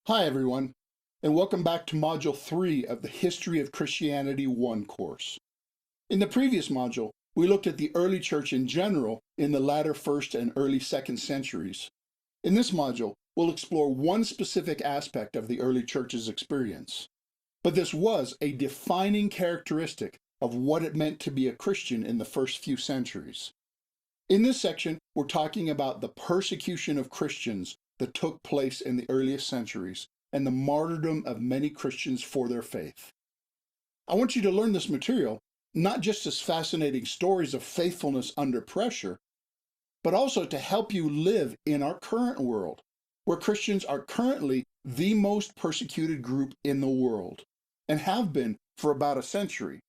Hi, everyone, and welcome back to Module 3 of the History of Christianity 1 course. In the previous module, we looked at the early church in general in the latter 1st and early 2nd centuries. In this module, we'll explore one specific aspect of the early church's experience. But this was a defining characteristic of what it meant to be a Christian in the first few centuries. In this section, we're talking about the persecution of Christians that took place in the earliest centuries and the martyrdom of many Christians for their faith. I want you to learn this material not just as fascinating stories of faithfulness under pressure, but also to help you live in our current world, where Christians are currently the most persecuted group in the world, and have been for about a century.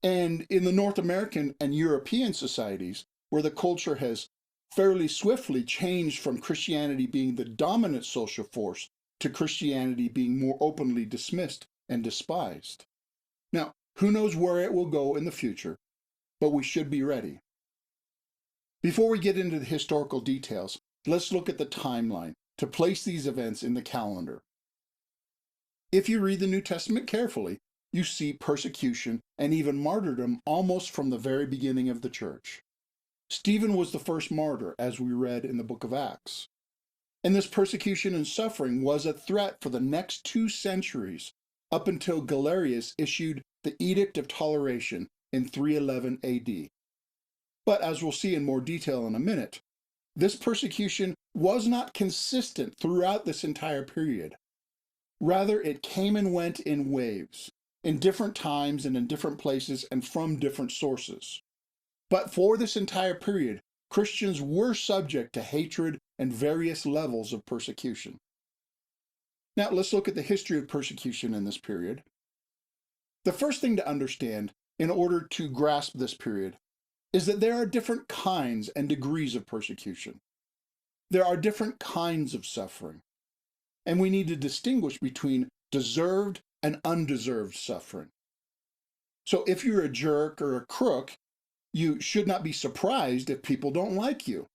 And in the North American and European societies, where the culture has fairly swiftly changed from Christianity being the dominant social force to Christianity being more openly dismissed and despised. Now, who knows where it will go in the future, but we should be ready. Before we get into the historical details, let's look at the timeline to place these events in the calendar. If you read the New Testament carefully, you see persecution and even martyrdom almost from the very beginning of the church. Stephen was the first martyr, as we read in the book of Acts. And this persecution and suffering was a threat for the next 2 centuries, up until Galerius issued the Edict of Toleration in 311 AD. But as we'll see in more detail in a minute, this persecution was not consistent throughout this entire period. Rather, it came and went in waves, in different times and in different places and from different sources. But for this entire period, Christians were subject to hatred and various levels of persecution. Now, let's look at the history of persecution in this period. The first thing to understand, in order to grasp this period, is that there are different kinds and degrees of persecution. There are different kinds of suffering, and we need to distinguish between deserved and undeserved suffering. So if you're a jerk or a crook, you should not be surprised if people don't like you.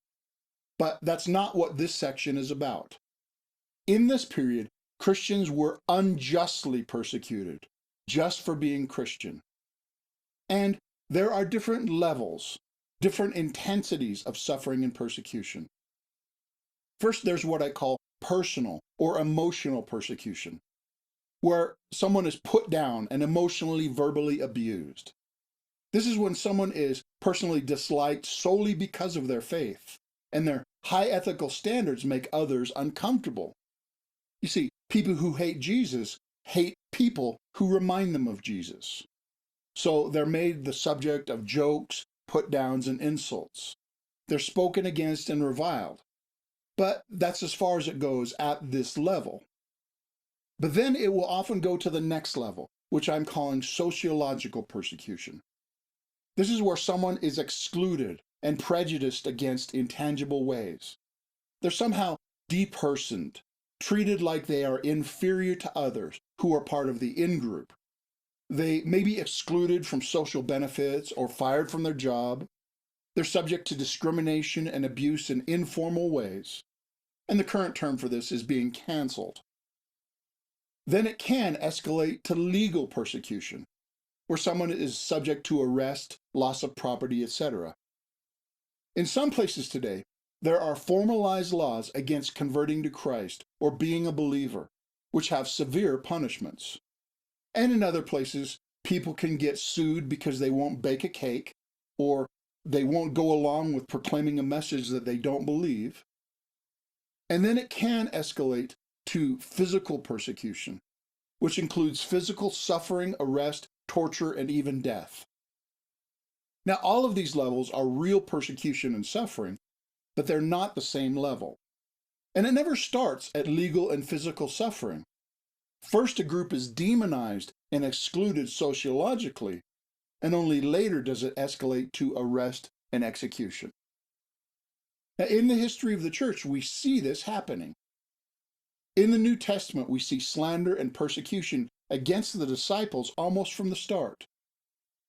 But that's not what this section is about. In this period, Christians were unjustly persecuted just for being Christian. And there are different levels, different intensities of suffering and persecution. First, there's what I call personal or emotional persecution, where someone is put down and emotionally, verbally abused. This is when someone is personally disliked solely because of their faith, and their high ethical standards make others uncomfortable. You see, people who hate Jesus hate people who remind them of Jesus. So they're made the subject of jokes, put-downs, and insults. They're spoken against and reviled. But that's as far as it goes at this level. But then it will often go to the next level, which I'm calling sociological persecution. This is where someone is excluded and prejudiced against in tangible ways. They're somehow depersoned, treated like they are inferior to others who are part of the in-group. They may be excluded from social benefits or fired from their job. They're subject to discrimination and abuse in informal ways. And the current term for this is being canceled. Then it can escalate to legal persecution, where someone is subject to arrest, loss of property, etc. In some places today, there are formalized laws against converting to Christ or being a believer, which have severe punishments. And in other places, people can get sued because they won't bake a cake, or they won't go along with proclaiming a message that they don't believe. And then it can escalate to physical persecution, which includes physical suffering, arrest, torture, and even death. Now, all of these levels are real persecution and suffering, but they're not the same level. And it never starts at legal and physical suffering. First, a group is demonized and excluded sociologically, and only later does it escalate to arrest and execution. Now, in the history of the church, we see this happening. In the New Testament, we see slander and persecution against the disciples almost from the start.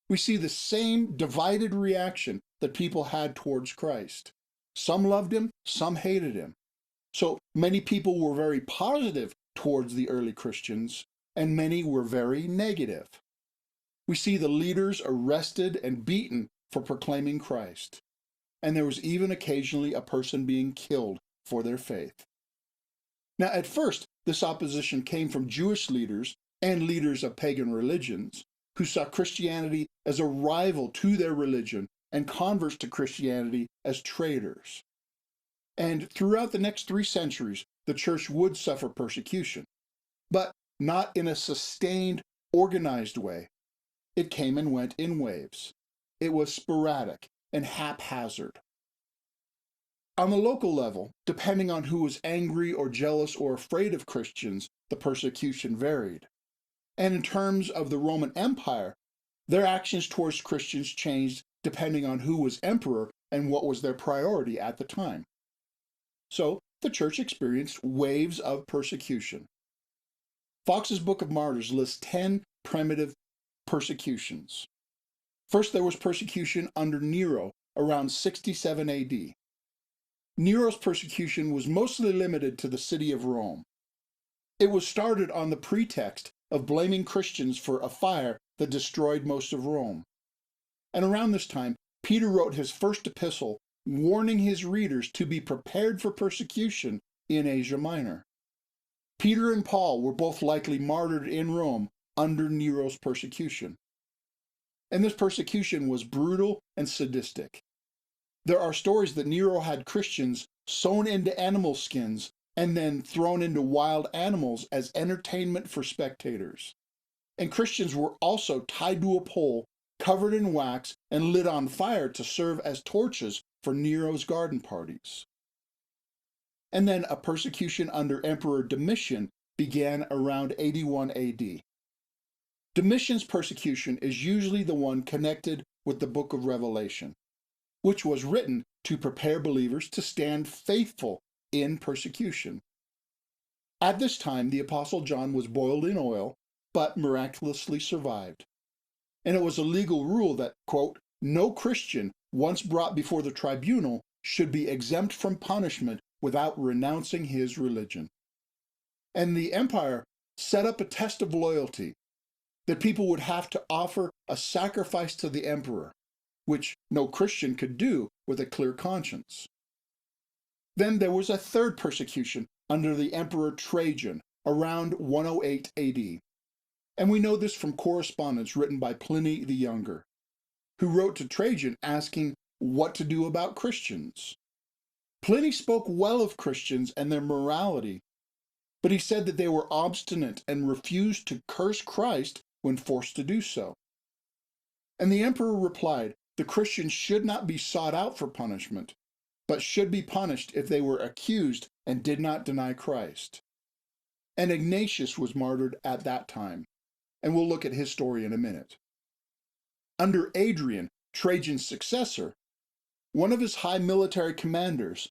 We see the same divided reaction that people had towards Christ. Some loved him, some hated him. So many people were very positive towards the early Christians, and many were very negative. We see the leaders arrested and beaten for proclaiming Christ, and there was even occasionally a person being killed for their faith. Now, at first, this opposition came from Jewish leaders and leaders of pagan religions who saw Christianity as a rival to their religion and converts to Christianity as traitors. And throughout the next 3 centuries, the church would suffer persecution, but not in a sustained, organized way. It came and went in waves. It was sporadic and haphazard. On the local level, depending on who was angry or jealous or afraid of Christians, the persecution varied. And in terms of the Roman Empire, their actions towards Christians changed depending on who was emperor and what was their priority at the time. So, the church experienced waves of persecution. Fox's Book of Martyrs lists 10 primitive persecutions. First, there was persecution under Nero around 67 AD. Nero's persecution was mostly limited to the city of Rome. It was started on the pretext of blaming Christians for a fire that destroyed most of Rome. And around this time, Peter wrote his first epistle, warning his readers to be prepared for persecution in Asia Minor. Peter and Paul were both likely martyred in Rome under Nero's persecution. And this persecution was brutal and sadistic. There are stories that Nero had Christians sewn into animal skins and then thrown into wild animals as entertainment for spectators. And Christians were also tied to a pole, covered in wax, and lit on fire to serve as torches for Nero's garden parties. And then a persecution under Emperor Domitian began around 81 AD. Domitian's persecution is usually the one connected with the book of Revelation, which was written to prepare believers to stand faithful in persecution. At this time, the Apostle John was boiled in oil, but miraculously survived. And it was a legal rule that, quote, no Christian, once brought before the tribunal, should be exempt from punishment without renouncing his religion. And the empire set up a test of loyalty that people would have to offer a sacrifice to the emperor, which no Christian could do with a clear conscience. Then there was a third persecution under the Emperor Trajan around 108 AD. And we know this from correspondence written by Pliny the Younger, who wrote to Trajan asking what to do about Christians. Pliny spoke well of Christians and their morality, but he said that they were obstinate and refused to curse Christ when forced to do so. And the emperor replied, the Christians should not be sought out for punishment, but should be punished if they were accused and did not deny Christ. And Ignatius was martyred at that time, and we'll look at his story in a minute. Under Adrian, Trajan's successor, one of his high military commanders,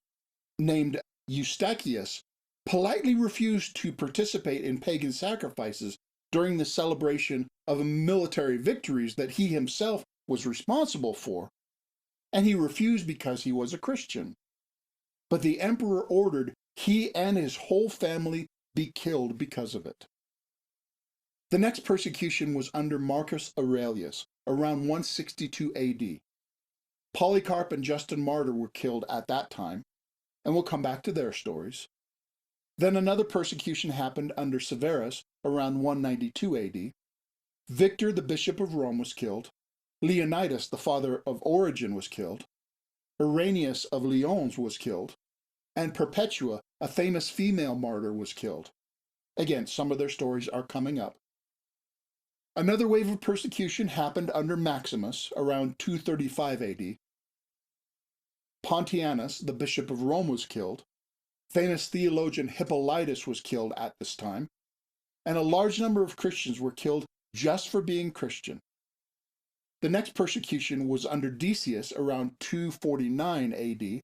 named Eustachius, politely refused to participate in pagan sacrifices during the celebration of military victories that he himself was responsible for, and he refused because he was a Christian. But the emperor ordered he and his whole family be killed because of it. The next persecution was under Marcus Aurelius, around 162 AD. Polycarp and Justin Martyr were killed at that time, and we'll come back to their stories. Then another persecution happened under Severus around 192 AD. Victor, the bishop of Rome, was killed. Leonidas, the father of Origen, was killed. Irenaeus of Lyons was killed. And Perpetua, a famous female martyr, was killed. Again, some of their stories are coming up. Another wave of persecution happened under Maximus around 235 AD. Pontianus, the bishop of Rome, was killed. Famous theologian Hippolytus was killed at this time. And a large number of Christians were killed just for being Christian. The next persecution was under Decius around 249 AD.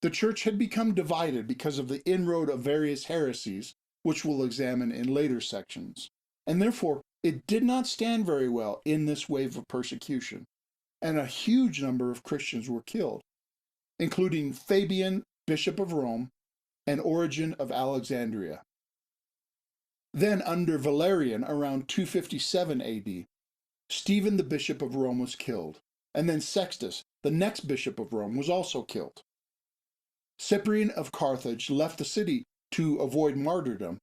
The church had become divided because of the inroad of various heresies, which we'll examine in later sections, and therefore it did not stand very well in this wave of persecution, and a huge number of Christians were killed, including Fabian, bishop of Rome, and Origen of Alexandria. Then, under Valerian, around 257 AD, Stephen, the bishop of Rome, was killed, and then Sextus, the next bishop of Rome, was also killed. Cyprian of Carthage left the city to avoid martyrdom.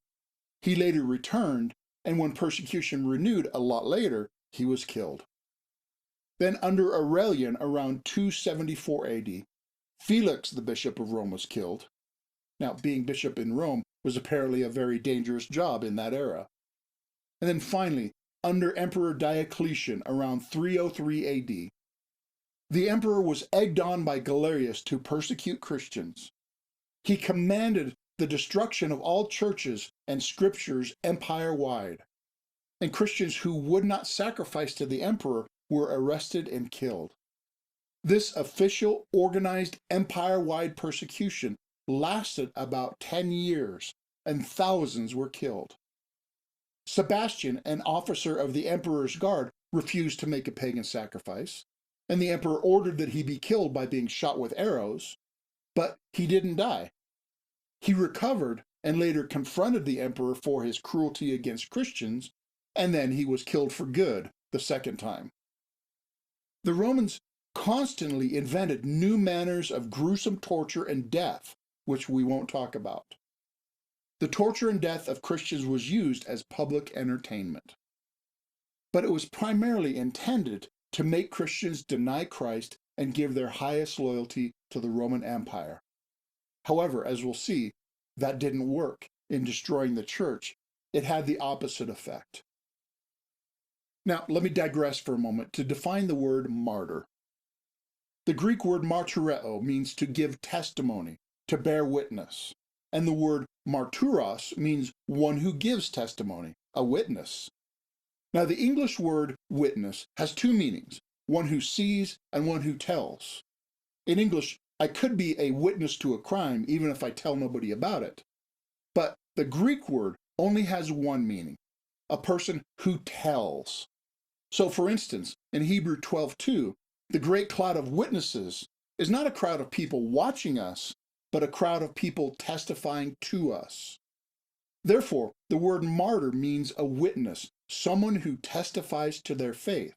He later returned, and when persecution renewed a lot later, he was killed. Then under Aurelian, around 274 AD, Felix, the bishop of Rome, was killed. Now, being bishop in Rome was apparently a very dangerous job in that era. And then finally, under Emperor Diocletian, around 303 AD, the emperor was egged on by Galerius to persecute Christians. He commanded the destruction of all churches and scriptures empire-wide, and Christians who would not sacrifice to the emperor were arrested and killed. This official, organized, empire-wide persecution lasted about 10 years, and thousands were killed. Sebastian, an officer of the emperor's guard, refused to make a pagan sacrifice, and the emperor ordered that he be killed by being shot with arrows, but he didn't die. He recovered and later confronted the emperor for his cruelty against Christians, and then he was killed for good the second time. The Romans constantly invented new manners of gruesome torture and death, which we won't talk about. The torture and death of Christians was used as public entertainment. But it was primarily intended to make Christians deny Christ and give their highest loyalty to the Roman Empire. However, as we'll see, that didn't work in destroying the church. It had the opposite effect. Now, let me digress for a moment to define the word martyr. The Greek word martyreo means to give testimony, to bear witness, and the word martyros means one who gives testimony, a witness. Now, the English word witness has two meanings, one who sees and one who tells. In English, I could be a witness to a crime even if I tell nobody about it. But the Greek word only has one meaning, a person who tells. So, for instance, in Hebrew 12:2, the great cloud of witnesses is not a crowd of people watching us, but a crowd of people testifying to us. Therefore, the word martyr means a witness, someone who testifies to their faith.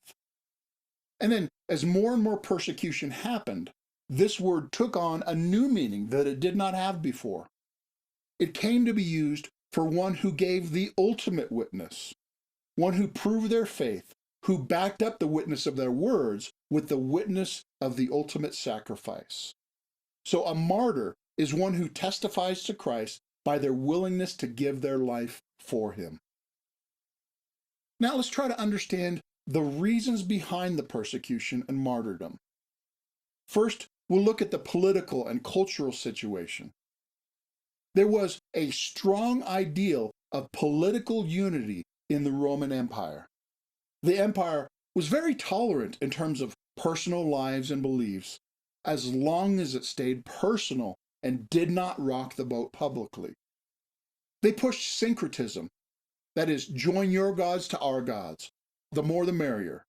And then, as more and more persecution happened, this word took on a new meaning that it did not have before. It came to be used for one who gave the ultimate witness, one who proved their faith, who backed up the witness of their words with the witness of the ultimate sacrifice. So a martyr is one who testifies to Christ by their willingness to give their life for him. Now let's try to understand the reasons behind the persecution and martyrdom. First, we'll look at the political and cultural situation. There was a strong ideal of political unity in the Roman Empire. The empire was very tolerant in terms of personal lives and beliefs, as long as it stayed personal and did not rock the boat publicly. They pushed syncretism, that is, join your gods to our gods, the more the merrier.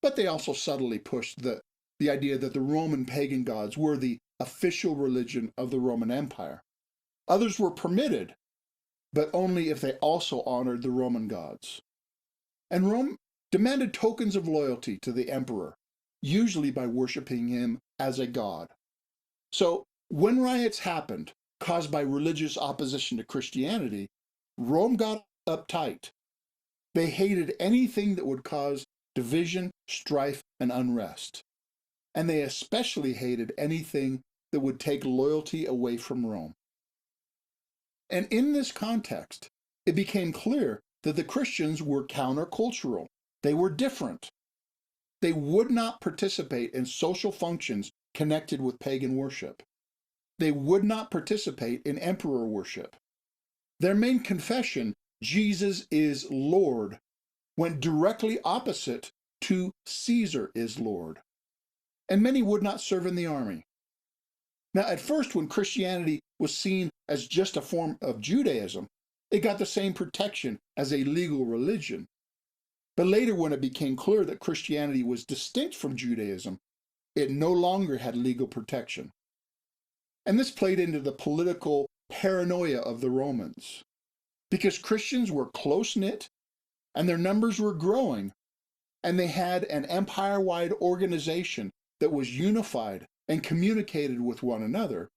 But they also subtly pushed the idea that the Roman pagan gods were the official religion of the Roman Empire. Others were permitted, but only if they also honored the Roman gods. And Rome demanded tokens of loyalty to the emperor, usually by worshiping him as a god. So, when riots happened, caused by religious opposition to Christianity, Rome got uptight. They hated anything that would cause division, strife, and unrest. And they especially hated anything that would take loyalty away from Rome. And in this context, it became clear that the Christians were countercultural. They were different. They would not participate in social functions connected with pagan worship. They would not participate in emperor worship. Their main confession, Jesus is Lord, went directly opposite to Caesar is Lord. And many would not serve in the army. Now, at first, when Christianity was seen as just a form of Judaism, it got the same protection as a legal religion. But later, when it became clear that Christianity was distinct from Judaism, it no longer had legal protection. And this played into the political paranoia of the Romans. because Christians were close-knit and their numbers were growing, and they had an empire-wide organization that was unified and communicated with one another.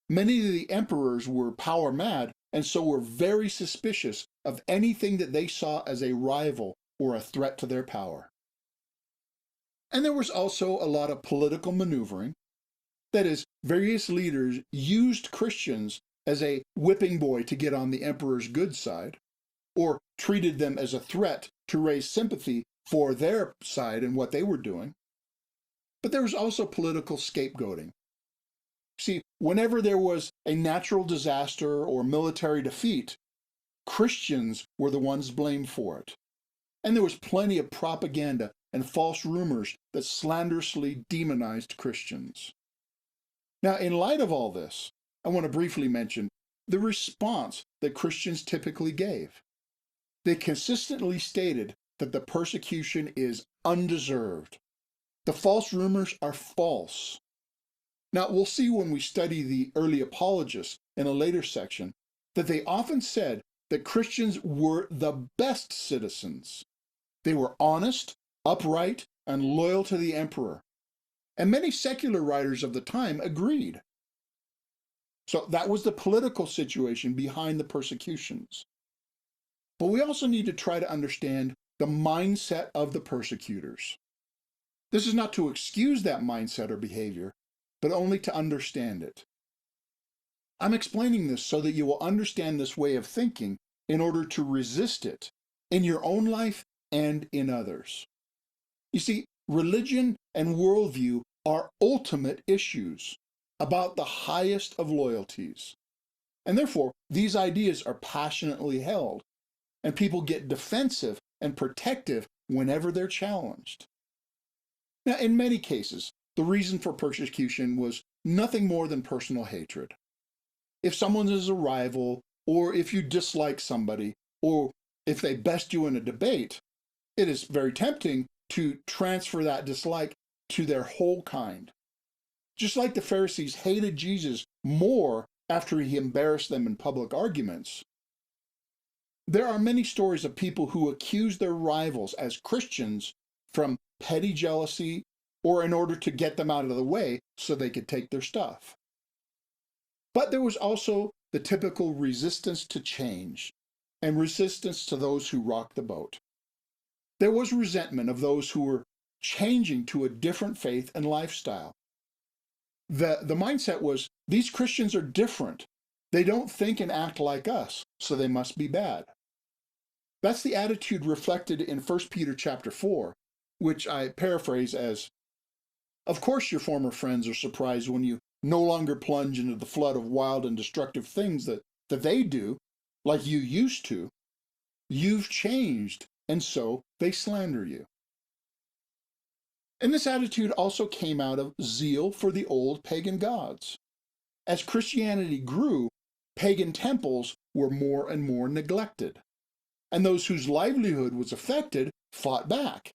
Many of the emperors were power-mad and so were very suspicious of anything that they saw as a rival or a threat to their power. And there was also a lot of political maneuvering. That is, various leaders used Christians as a whipping boy to get on the emperor's good side, or treated them as a threat to raise sympathy for their side and what they were doing. But there was also political scapegoating. See, whenever there was a natural disaster or military defeat, Christians were the ones blamed for it. And there was plenty of propaganda and false rumors that slanderously demonized Christians. Now, in light of all this, I want to briefly mention the response that Christians typically gave. They consistently stated that the persecution is undeserved. The false rumors are false. Now, we'll see when we study the early apologists in a later section that they often said that Christians were the best citizens. They were honest, upright, and loyal to the emperor. And many secular writers of the time agreed. So that was the political situation behind the persecutions. But we also need to try to understand the mindset of the persecutors. This is not to excuse that mindset or behavior, but only to understand it. I'm explaining this so that you will understand this way of thinking in order to resist it in your own life and in others. You see, religion and worldview are ultimate issues about the highest of loyalties. And therefore, these ideas are passionately held, and people get defensive and protective whenever they're challenged. Now, in many cases, the reason for persecution was nothing more than personal hatred. If someone is a rival, or if you dislike somebody, or if they best you in a debate, it is very tempting to transfer that dislike to their whole kind. Just like the Pharisees hated Jesus more after he embarrassed them in public arguments, there are many stories of people who accuse their rivals as Christians from petty jealousy or in order to get them out of the way so they could take their stuff. But there was also the typical resistance to change and resistance to those who rocked the boat. There was resentment of those who were changing to a different faith and lifestyle. The mindset was, these Christians are different. They don't think and act like us, so they must be bad. That's the attitude reflected in 1 Peter chapter 4, which I paraphrase as, of course your former friends are surprised when you no longer plunge into the flood of wild and destructive things that they do, like you used to. You've changed, and so they slander you. And this attitude also came out of zeal for the old pagan gods. As Christianity grew, pagan temples were more and more neglected, and those whose livelihood was affected fought back.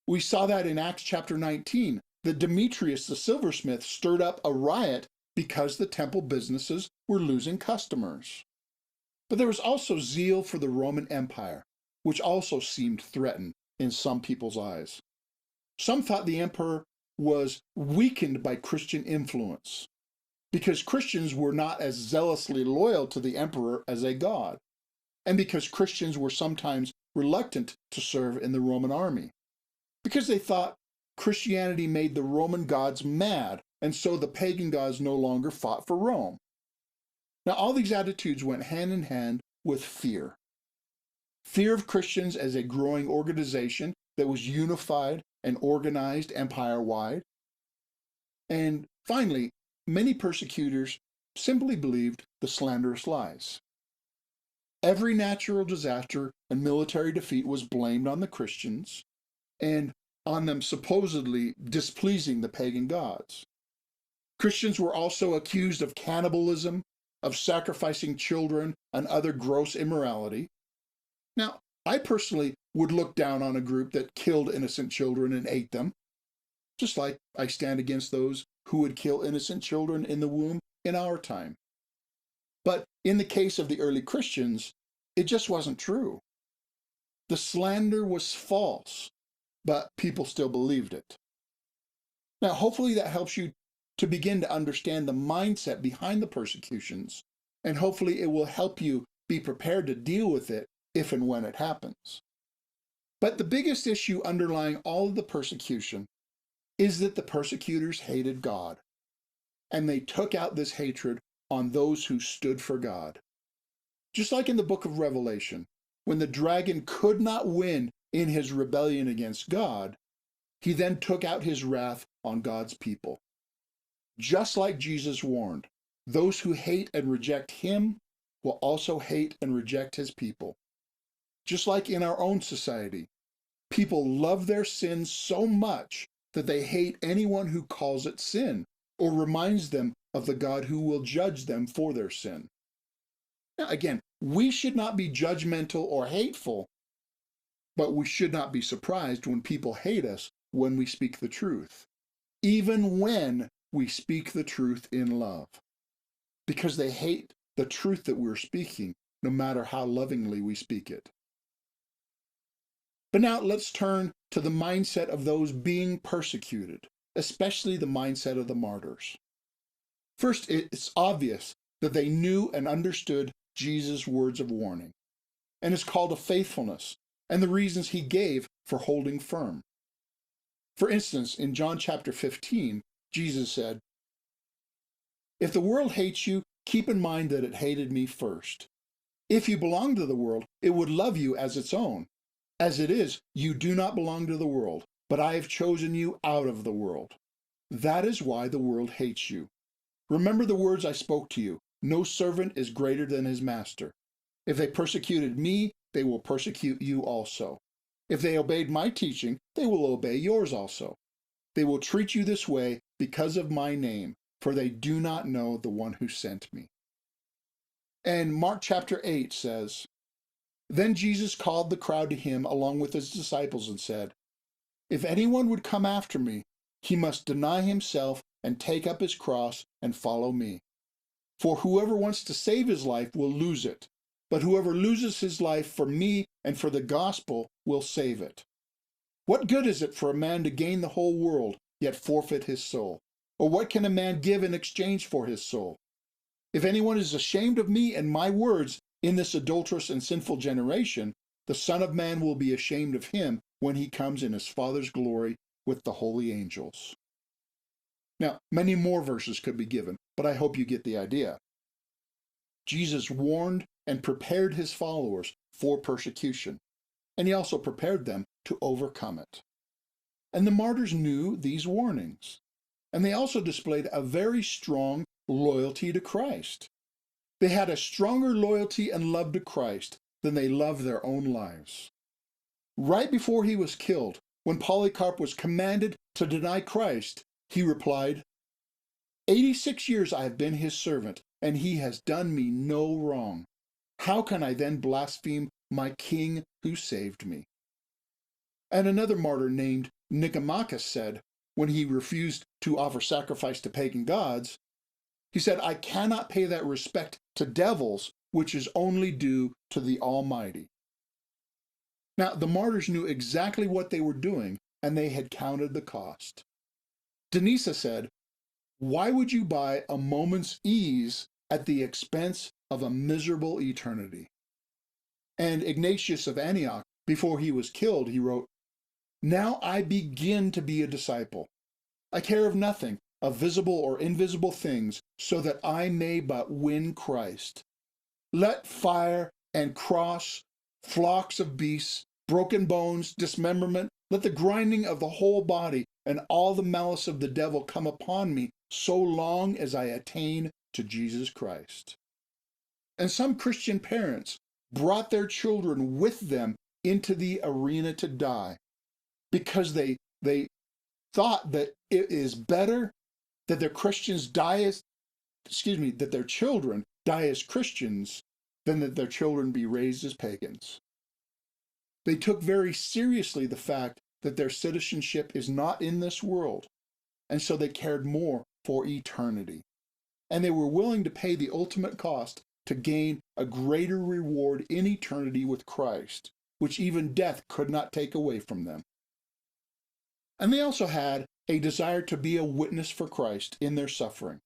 We saw that in Acts chapter 19, that Demetrius the silversmith stirred up a riot because the temple businesses were losing customers. But there was also zeal for the Roman Empire, which also seemed threatened in some people's eyes. Some thought the emperor was weakened by Christian influence, because Christians were not as zealously loyal to the emperor as a god, and because Christians were sometimes reluctant to serve in the Roman army, because they thought Christianity made the Roman gods mad, and so the pagan gods no longer fought for Rome. Now, all these attitudes went hand in hand with fear. Fear of Christians as a growing organization that was unified and organized empire-wide. And finally, many persecutors simply believed the slanderous lies. Every natural disaster and military defeat was blamed on the Christians and on them supposedly displeasing the pagan gods. Christians were also accused of cannibalism, of sacrificing children, and other gross immorality. Now, I personally would look down on a group that killed innocent children and ate them, just like I stand against those who would kill innocent children in the womb in our time. But in the case of the early Christians, it just wasn't true. The slander was false, but people still believed it. Now, hopefully that helps you to begin to understand the mindset behind the persecutions, and hopefully it will help you be prepared to deal with it if and when it happens. But the biggest issue underlying all of the persecution is that the persecutors hated God, and they took out this hatred on those who stood for God. Just like in the book of Revelation, when the dragon could not win in his rebellion against God, he then took out his wrath on God's people. Just like Jesus warned, those who hate and reject him will also hate and reject his people. Just like in our own society, people love their sin so much that they hate anyone who calls it sin or reminds them of the God who will judge them for their sin. Now, again, we should not be judgmental or hateful, but we should not be surprised when people hate us when we speak the truth, even when we speak the truth in love, because they hate the truth that we're speaking, no matter how lovingly we speak it. But now let's turn to the mindset of those being persecuted, especially the mindset of the martyrs. First, it's obvious that they knew and understood Jesus' words of warning, and his call to faithfulness, and the reasons he gave for holding firm. For instance, in John chapter 15, Jesus said, "If the world hates you, keep in mind that it hated me first. If you belong to the world, it would love you as its own. As it is, you do not belong to the world, but I have chosen you out of the world. That is why the world hates you. Remember the words I spoke to you. No servant is greater than his master. If they persecuted me, they will persecute you also. If they obeyed my teaching, they will obey yours also. They will treat you this way because of my name, for they do not know the one who sent me." And Mark chapter 8 says, "Then Jesus called the crowd to him along with his disciples and said, 'If anyone would come after me, he must deny himself and take up his cross and follow me. For whoever wants to save his life will lose it, but whoever loses his life for me and for the gospel will save it. What good is it for a man to gain the whole world, yet forfeit his soul? Or what can a man give in exchange for his soul? If anyone is ashamed of me and my words in this adulterous and sinful generation, the Son of Man will be ashamed of him when he comes in his Father's glory with the holy angels.'" Now, many more verses could be given, but I hope you get the idea. Jesus warned and prepared his followers for persecution, and he also prepared them to overcome it. And the martyrs knew these warnings, and they also displayed a very strong loyalty to Christ. They had a stronger loyalty and love to Christ than they loved their own lives. Right before he was killed, when Polycarp was commanded to deny Christ, he replied, 86 years I have been his servant, and he has done me no wrong. How can I then blaspheme my king who saved me?" And another martyr named Nicomachus said, when he refused to offer sacrifice to pagan gods, he said, "I cannot pay that respect to devils which is only due to the Almighty." Now, the martyrs knew exactly what they were doing, and they had counted the cost. Denisa said, "Why would you buy a moment's ease at the expense of a miserable eternity?" And Ignatius of Antioch, before he was killed, he wrote, "Now I begin to be a disciple. I care of nothing, of visible or invisible things, so that I may but win Christ. Let fire and cross, flocks of beasts, broken bones, dismemberment, let the grinding of the whole body and all the malice of the devil come upon me, so long as I attain to Jesus Christ." And some Christian parents brought their children with them into the arena to die because they thought that it is better that their Christians die as, that their children die as Christians than that their children be raised as pagans. They took very seriously the fact that their citizenship is not in this world, and so they cared more for eternity. And they were willing to pay the ultimate cost to gain a greater reward in eternity with Christ, which even death could not take away from them. And they also had a desire to be a witness for Christ in their suffering.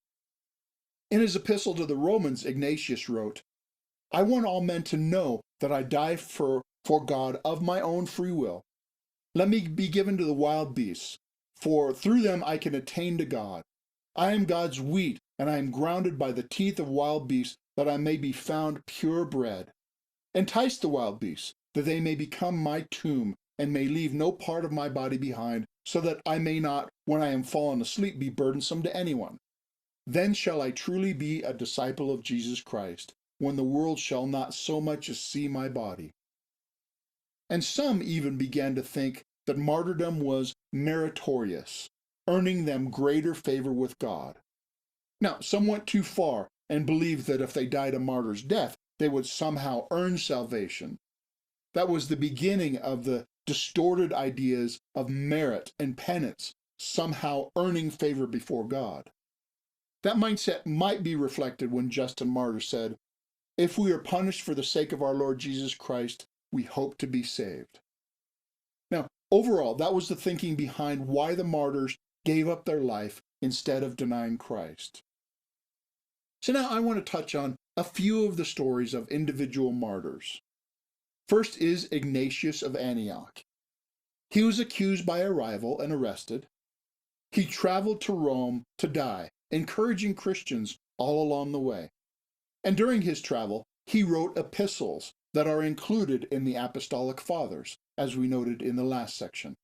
In his epistle to the Romans, Ignatius wrote, "I want all men to know that I die for God of my own free will. Let me be given to the wild beasts, for through them I can attain to God. I am God's wheat, and I am grounded by the teeth of wild beasts, that I may be found pure bread. Entice the wild beasts, that they may become my tomb, and may leave no part of my body behind, so that I may not, when I am fallen asleep, be burdensome to anyone. Then shall I truly be a disciple of Jesus Christ, when the world shall not so much as see my body." And some even began to think that martyrdom was meritorious, earning them greater favor with God. Now, some went too far and believed that if they died a martyr's death, they would somehow earn salvation. That was the beginning of the distorted ideas of merit and penance, somehow earning favor before God. That mindset might be reflected when Justin Martyr said, "If we are punished for the sake of our Lord Jesus Christ, we hope to be saved." Now, overall, that was the thinking behind why the martyrs gave up their life instead of denying Christ. So now I want to touch on a few of the stories of individual martyrs. First is Ignatius of Antioch. He was accused by a rival and arrested. He traveled to Rome to die, encouraging Christians all along the way. And during his travel, he wrote epistles that are included in the Apostolic Fathers, as we noted in the last section.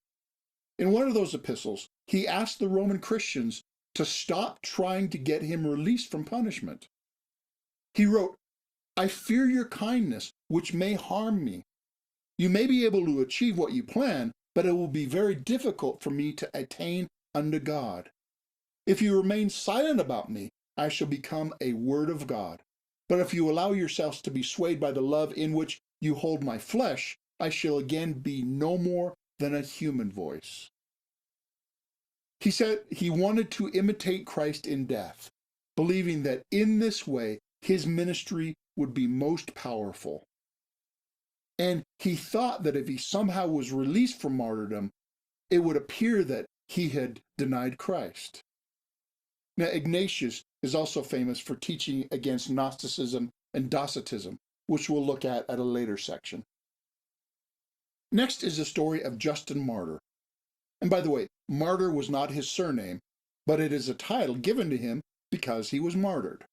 In one of those epistles, he asked the Roman Christians to stop trying to get him released from punishment. He wrote, "I fear your kindness, which may harm me. You may be able to achieve what you plan, but it will be very difficult for me to attain unto God. If you remain silent about me, I shall become a word of God. But if you allow yourselves to be swayed by the love in which you hold my flesh, I shall again be no more than a human voice." He said he wanted to imitate Christ in death, believing that in this way his ministry would be most powerful. And he thought that if he somehow was released from martyrdom, it would appear that he had denied Christ. Now, Ignatius is also famous for teaching against Gnosticism and Docetism, which we'll look at a later section. Next is the story of Justin Martyr. And by the way, Martyr was not his surname, but it is a title given to him because he was martyred.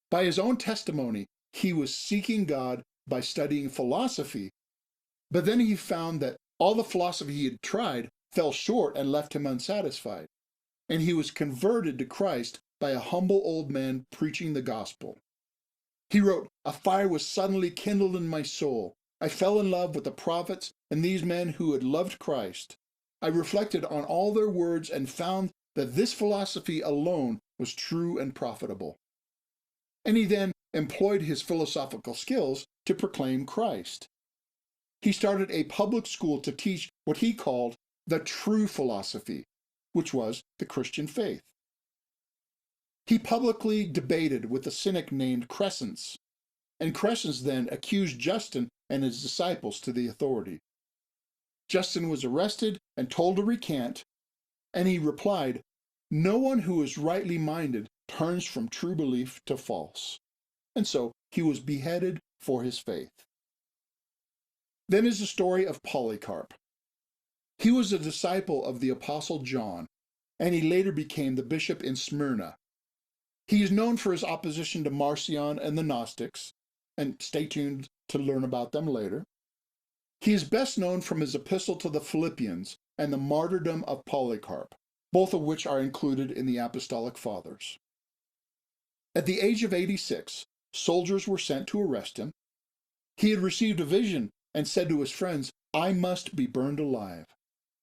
By his own testimony, he was seeking God by studying philosophy, but then he found that all the philosophy he had tried fell short and left him unsatisfied, and he was converted to Christ by a humble old man preaching the gospel. He wrote, "A fire was suddenly kindled in my soul. I fell in love with the prophets and these men who had loved Christ. I reflected on all their words and found that this philosophy alone was true and profitable." And he then employed his philosophical skills to proclaim Christ. He started a public school to teach what he called the true philosophy, which was the Christian faith. He publicly debated with a cynic named Crescens, and Crescens then accused Justin and his disciples to the authority. Justin was arrested and told to recant, and he replied, "No one who is rightly minded turns from true belief to false." And so he was beheaded for his faith. Then is the story of Polycarp. He was a disciple of the Apostle John, and he later became the bishop in Smyrna. He is known for his opposition to Marcion and the Gnostics, and stay tuned to learn about them later. He is best known from his epistle to the Philippians and the martyrdom of Polycarp, both of which are included in the Apostolic Fathers. At the age of 86, soldiers were sent to arrest him. He had received a vision and said to his friends, "I must be burned alive."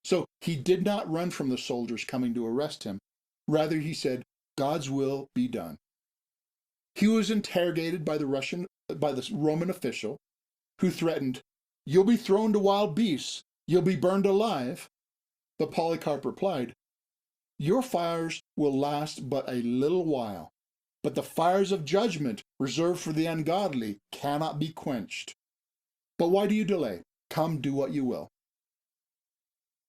So he did not run from the soldiers coming to arrest him. Rather, he said, "God's will be done." He was interrogated by the Roman official, who threatened, "You'll be thrown to wild beasts. You'll be burned alive." But Polycarp replied, "Your fires will last but a little while. but the fires of judgment reserved for the ungodly cannot be quenched. But why do you delay? Come, do what you will.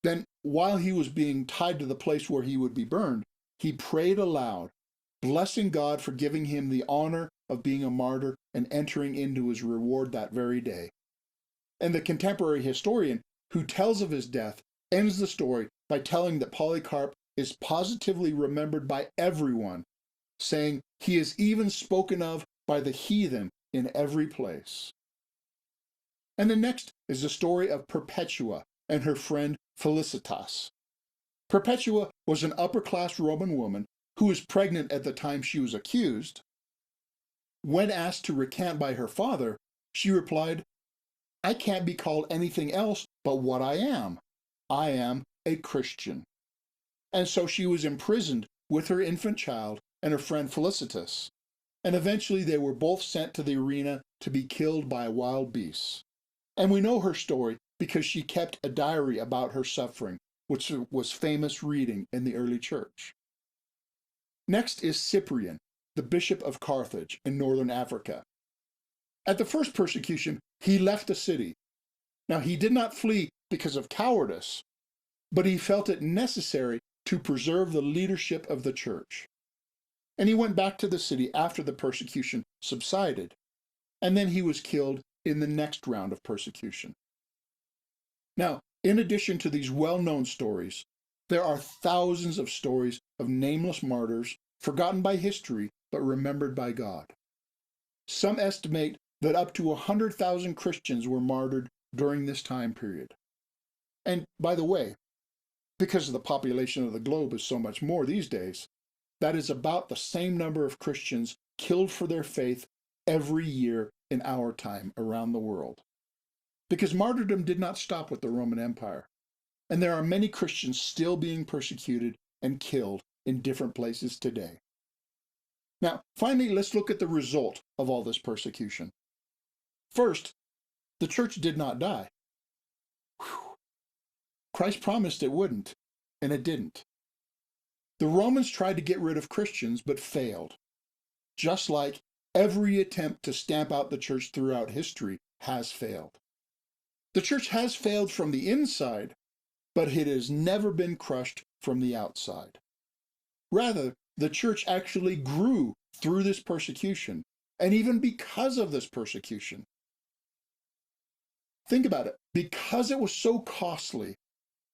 Then, while he was being tied to the place where he would be burned, he prayed aloud, blessing God for giving him the honor of being a martyr and entering into his reward that very day. And the contemporary historian who tells of his death ends the story by telling that Polycarp is positively remembered by everyone, saying he is even spoken of by the heathen in every place. And the next is the story of Perpetua and her friend Felicitas. Perpetua was an upper-class Roman woman who was pregnant at the time she was accused. When asked to recant by her father, she replied, "I can't be called anything else but what I am. I am a Christian." And so she was imprisoned with her infant child and her friend Felicitas, and eventually they were both sent to the arena to be killed by wild beasts. And we know her story because she kept a diary about her suffering, which was famous reading in the early church. Next is Cyprian, the bishop of Carthage in northern Africa. At the first persecution, he left the city. Now, he did not flee because of cowardice, but he felt it necessary to preserve the leadership of the church. And he went back to the city after the persecution subsided, and then he was killed in the next round of persecution. Now, in addition to these well-known stories, there are thousands of stories of nameless martyrs forgotten by history but remembered by God. Some estimate that up to 100,000 Christians were martyred during this time period. And by the way, because the population of the globe is so much more these days, that is about the same number of Christians killed for their faith every year in our time around the world. Because martyrdom did not stop with the Roman Empire, and there are many Christians still being persecuted and killed in different places today. Now, finally, let's look at the result of all this persecution. First, the church did not die. Whew. Christ promised it wouldn't, and it didn't. The Romans tried to get rid of Christians, but failed, just like every attempt to stamp out the church throughout history has failed. The church has failed from the inside, but it has never been crushed from the outside. Rather, the church actually grew through this persecution, and even because of this persecution. Think about it. Because it was so costly,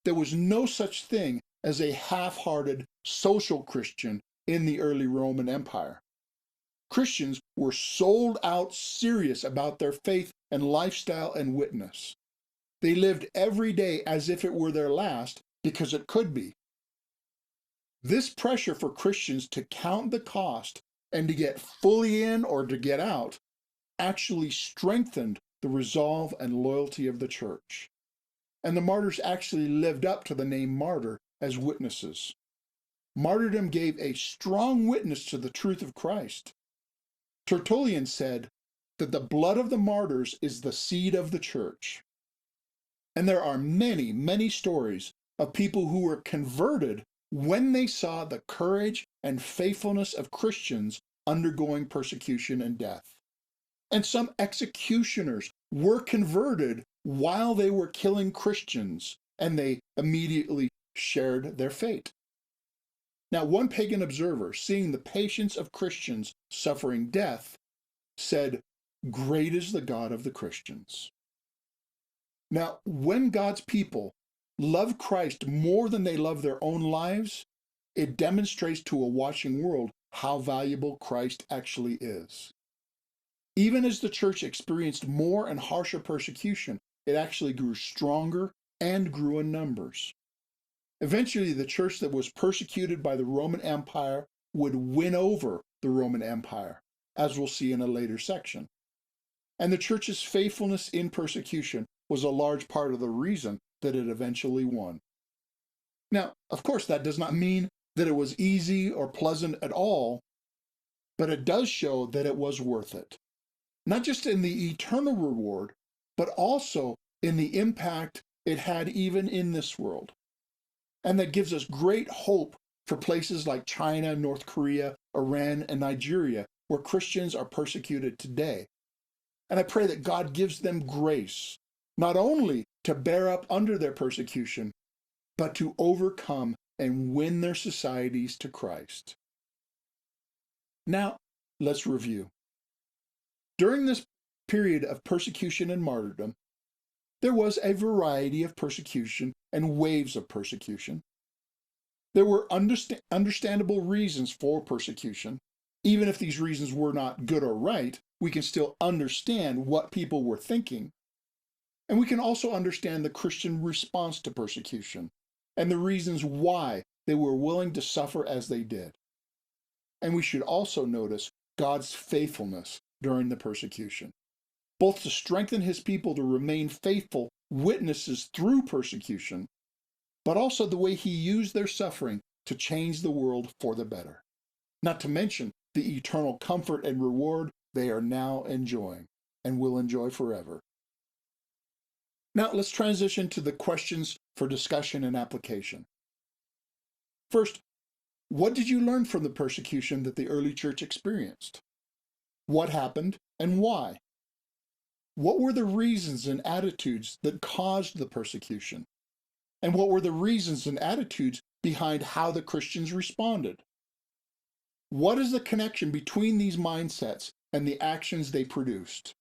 there was no such thing as a half-hearted social Christian in the early Roman Empire. Christians were sold out serious about their faith and lifestyle and witness. They lived every day as if it were their last because it could be. This pressure for Christians to count the cost and to get fully in or to get out actually strengthened the resolve and loyalty of the church. And the martyrs actually lived up to the name martyr as witnesses. Martyrdom gave a strong witness to the truth of Christ. Tertullian said that the blood of the martyrs is the seed of the church. And there are many, many stories of people who were converted when they saw the courage and faithfulness of Christians undergoing persecution and death. And some executioners were converted while they were killing Christians, and they immediately shared their fate. Now, one pagan observer, seeing the patience of Christians suffering death, said, "Great is the God of the Christians." Now, when God's people love Christ more than they love their own lives, it demonstrates to a watching world how valuable Christ actually is. Even as the church experienced more and harsher persecution, it actually grew stronger and grew in numbers. Eventually, the church that was persecuted by the Roman Empire would win over the Roman Empire, as we'll see in a later section. And the church's faithfulness in persecution was a large part of the reason that it eventually won. Now, of course, that does not mean that it was easy or pleasant at all, but it does show that it was worth it. Not just in the eternal reward, but also in the impact it had even in this world. And that gives us great hope for places like China, North Korea, Iran, and Nigeria, where Christians are persecuted today. And I pray that God gives them grace, not only to bear up under their persecution, but to overcome and win their societies to Christ. Now, let's review. During this period of persecution and martyrdom, there was a variety of persecution and waves of persecution. There were understandable reasons for persecution. Even if these reasons were not good or right, we can still understand what people were thinking. And we can also understand the Christian response to persecution and the reasons why they were willing to suffer as they did. And we should also notice God's faithfulness during the persecution, both to strengthen his people to remain faithful witnesses through persecution, but also the way he used their suffering to change the world for the better. Not to mention the eternal comfort and reward they are now enjoying and will enjoy forever. Now let's transition to the questions for discussion and application. First, what did you learn from the persecution that the early church experienced? What happened and why? What were the reasons and attitudes that caused the persecution? And what were the reasons and attitudes behind how the Christians responded? What is the connection between these mindsets and the actions they produced?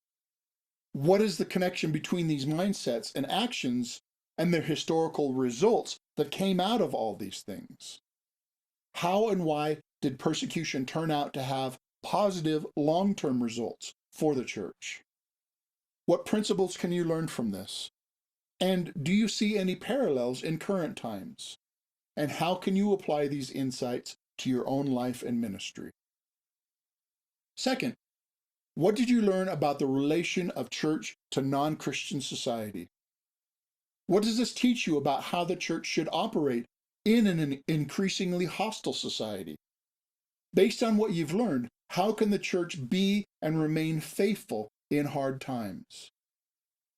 What is the connection between these mindsets and actions and their historical results that came out of all these things? How and why did persecution turn out to have positive long-term results for the church? What principles can you learn from this? And do you see any parallels in current times? And how can you apply these insights to your own life and ministry? Second, what did you learn about the relation of church to non-Christian society? What does this teach you about how the church should operate in an increasingly hostile society? Based on what you've learned, how can the church be and remain faithful in hard times?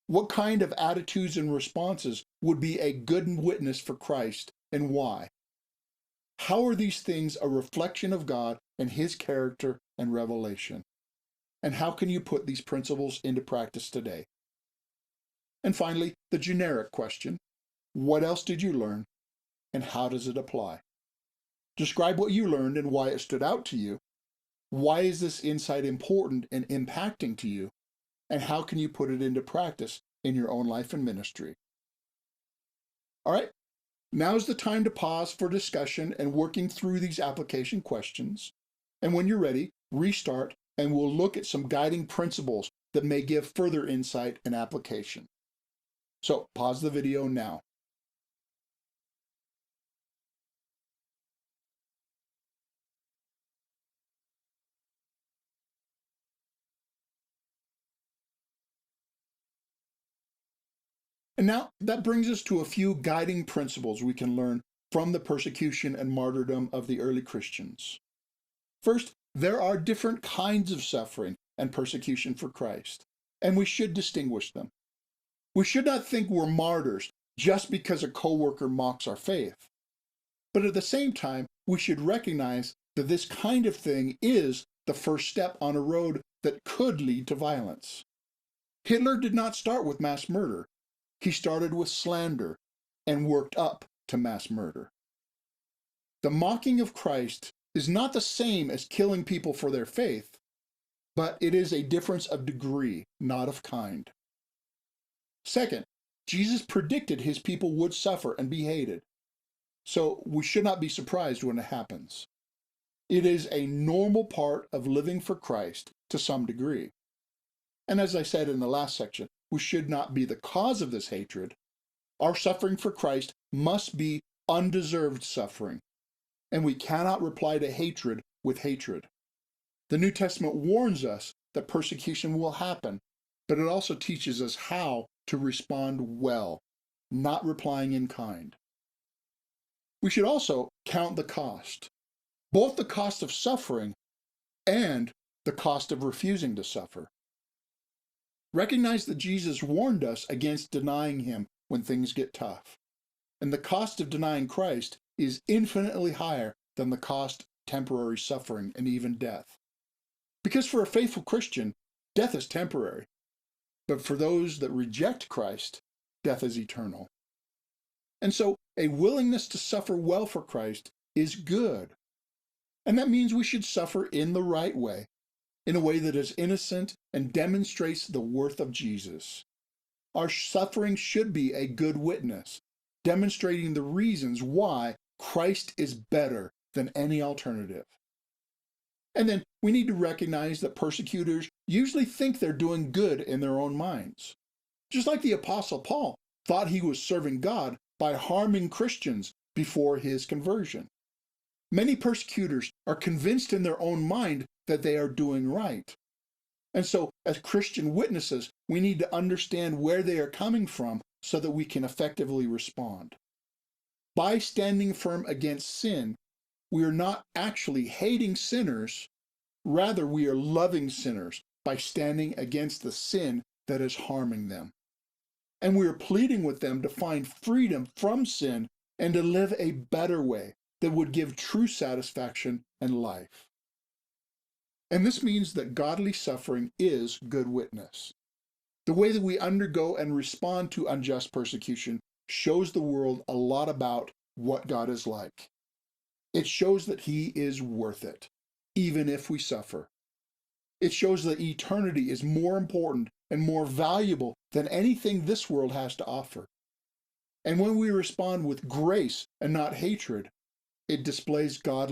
What kind of attitudes and responses would be a good witness for Christ, and why? How are these things a reflection of God and his character and revelation? And how can you put these principles into practice today? And finally, the generic question, what else did you learn, and how does it apply? Describe what you learned and why it stood out to you. Why is this insight important and impacting to you? And how can you put it into practice in your own life and ministry? All right, now's the time to pause for discussion and working through these application questions. And when you're ready, restart, and we'll look at some guiding principles that may give further insight and application. So pause the video now. And now that brings us to a few guiding principles we can learn from the persecution and martyrdom of the early Christians. First, there are different kinds of suffering and persecution for Christ, and we should distinguish them. We should not think we're martyrs just because a coworker mocks our faith. But at the same time, we should recognize that this kind of thing is the first step on a road that could lead to violence. Hitler did not start with mass murder. He started with slander and worked up to mass murder. The mocking of Christ is not the same as killing people for their faith, but it is a difference of degree, not of kind. Second, Jesus predicted his people would suffer and be hated, so we should not be surprised when it happens. It is a normal part of living for Christ to some degree. And as I said in the last section, we should not be the cause of this hatred. Our suffering for Christ must be undeserved suffering, and we cannot reply to hatred with hatred. The New Testament warns us that persecution will happen, but it also teaches us how to respond well, not replying in kind. We should also count the cost, both the cost of suffering and the cost of refusing to suffer. Recognize that Jesus warned us against denying him when things get tough, and the cost of denying Christ is infinitely higher than the cost temporary suffering and even death. Because for a faithful Christian, death is temporary. But for those that reject Christ, death is eternal. And so a willingness to suffer well for Christ is good. And that means we should suffer in the right way, in a way that is innocent and demonstrates the worth of Jesus. Our suffering should be a good witness, demonstrating the reasons why Christ is better than any alternative. And then we need to recognize that persecutors usually think they're doing good in their own minds. Just like the Apostle Paul thought he was serving God by harming Christians before his conversion. Many persecutors are convinced in their own mind that they are doing right. And so, as Christian witnesses, we need to understand where they are coming from so that we can effectively respond. By standing firm against sin, we are not actually hating sinners, rather we are loving sinners by standing against the sin that is harming them. And we are pleading with them to find freedom from sin and to live a better way that would give true satisfaction and life. And this means that godly suffering is good witness. The way that we undergo and respond to unjust persecution shows the world a lot about what God is like. It shows that He is worth it, even if we suffer. It shows that eternity is more important and more valuable than anything this world has to offer. And when we respond with grace and not hatred, it displays God's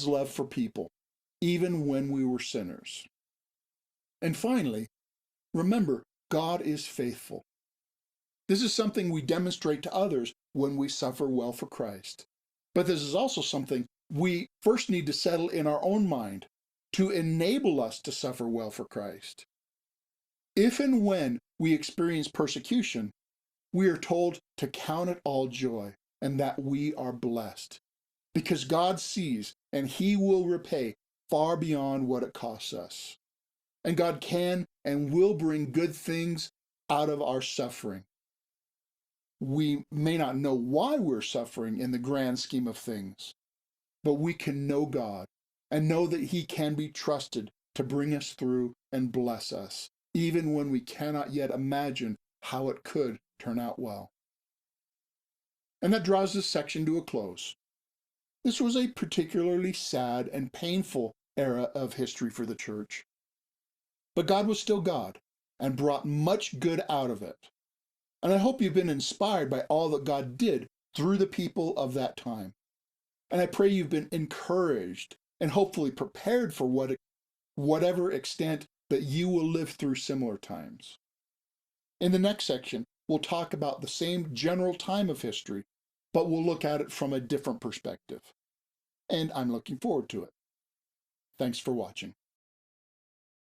love for people, even when we were sinners. And finally, remember, God is faithful. This is something we demonstrate to others when we suffer well for Christ. But this is also something we first need to settle in our own mind to enable us to suffer well for Christ. If and when we experience persecution, we are told to count it all joy and that we are blessed, because God sees and He will repay far beyond what it costs us. And God can and will bring good things out of our suffering. We may not know why we're suffering in the grand scheme of things, but we can know God and know that He can be trusted to bring us through and bless us, even when we cannot yet imagine how it could turn out well. And that draws this section to a close. This was a particularly sad and painful era of history for the church. But God was still God and brought much good out of it. And I hope you've been inspired by all that God did through the people of that time. And I pray you've been encouraged and hopefully prepared for whatever extent that you will live through similar times. In the next section, we'll talk about the same general time of history, but we'll look at it from a different perspective. And I'm looking forward to it. Thanks for watching.